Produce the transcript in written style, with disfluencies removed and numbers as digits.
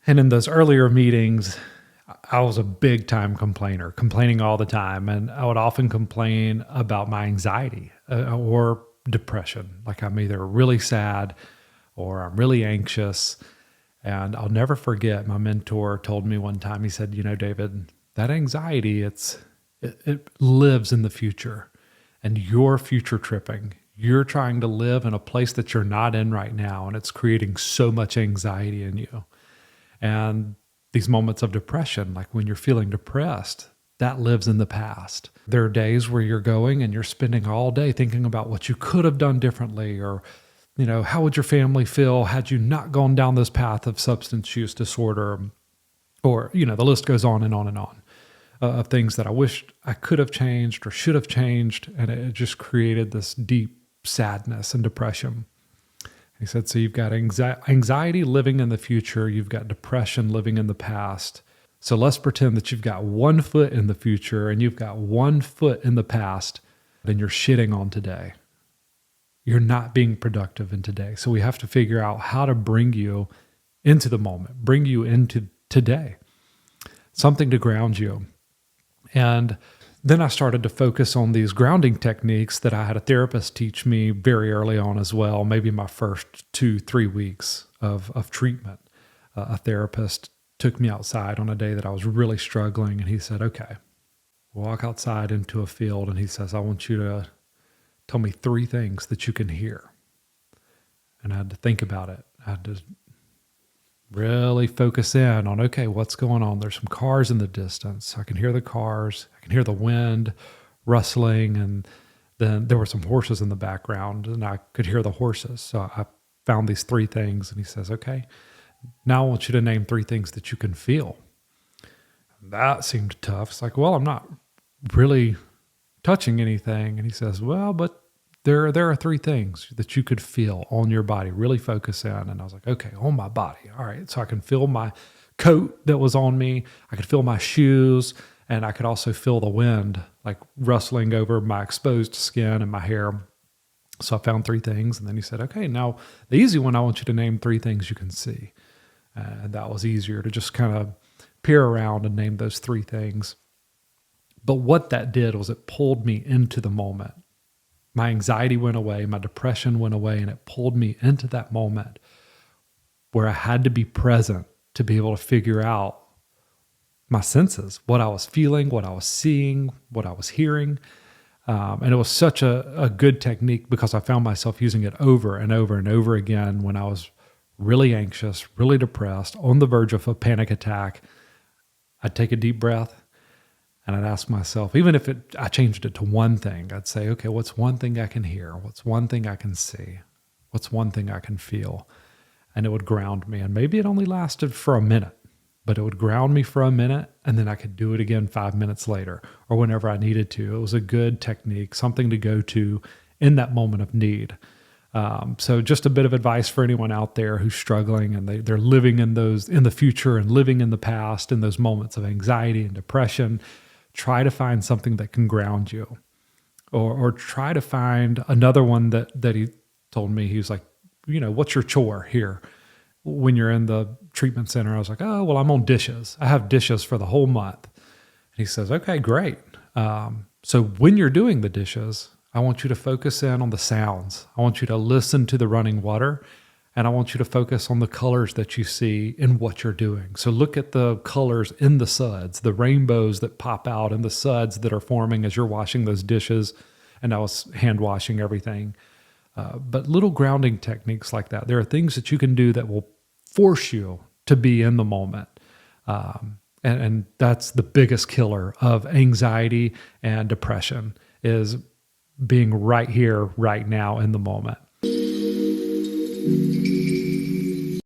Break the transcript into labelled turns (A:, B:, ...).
A: And in those earlier meetings, I was a big time complainer, complaining all the time. And I would often complain about my anxiety or depression. Like I'm either really sad or I'm really anxious. And I'll never forget my mentor told me one time, he said, David, that anxiety, it lives in the future and you're future tripping. You're trying to live in a place that you're not in right now. And it's creating so much anxiety in you. And these moments of depression, like when you're feeling depressed, that lives in the past. There are days where you're going and you're spending all day thinking about what you could have done differently, or, how would your family feel had you not gone down this path of substance use disorder? Or, the list goes on and on and on of things that I wished I could have changed or should have changed. And it just created this deep sadness and depression. He said, so you've got anxiety living in the future, you've got depression living in the past. So let's pretend that you've got 1 foot in the future and you've got 1 foot in the past, and you're shitting on today. You're not being productive in today. So we have to figure out how to bring you into the moment, bring you into today, something to ground you. And then I started to focus on these grounding techniques that I had a therapist teach me very early on as well, maybe my first 2-3 weeks of treatment. A therapist took me outside on a day that I was really struggling, and he said, okay, walk outside into a field, and he says, I want you to tell me 3 things that you can hear. And I had to think about it. I had to really focus in on, okay, what's going on? There's some cars in the distance. I can hear the cars. I can hear the wind rustling. And then there were some horses in the background, and I could hear the horses. So I found these 3 things. And he says, okay, now I want you to name 3 things that you can feel. That seemed tough. It's like, well, I'm not really touching anything. And he says, well, but there are 3 things that you could feel on your body. Really focus in. And I was like, okay, on my body. All right. So I can feel my coat that was on me. I could feel my shoes. And I could also feel the wind like rustling over my exposed skin and my hair. So I found 3 things. And then he said, okay, now the easy one, I want you to name 3 things you can see. And that was easier to just kind of peer around and name those 3 things. But what that did was it pulled me into the moment. My anxiety went away, my depression went away, and it pulled me into that moment where I had to be present to be able to figure out my senses, what I was feeling, what I was seeing, what I was hearing. And it was such a good technique because I found myself using it over and over and over again when I was really anxious, really depressed, on the verge of a panic attack. I'd take a deep breath. And I'd ask myself, even if I changed it to 1 thing, I'd say, okay, what's 1 thing I can hear? What's 1 thing I can see? What's 1 thing I can feel? And it would ground me. And maybe it only lasted for a minute, but it would ground me for a minute, and then I could do it again 5 minutes later or whenever I needed to. It was a good technique, something to go to in that moment of need. So just a bit of advice for anyone out there who's struggling and they're living in the future and living in the past in those moments of anxiety and depression. Try to find something that can ground you, or try to find another one that he told me. He was like, what's your chore here? When you're in the treatment center, I was like, oh, well, I'm on dishes. I have dishes for the whole month. And he says, okay, great. So when you're doing the dishes, I want you to focus in on the sounds. I want you to listen to the running water. And I want you to focus on the colors that you see in what you're doing. So look at the colors in the suds, the rainbows that pop out and the suds that are forming as you're washing those dishes. And I was hand washing everything. But little grounding techniques like that. There are things that you can do that will force you to be in the moment. And that's the biggest killer of anxiety and depression, is being right here, right now in the moment.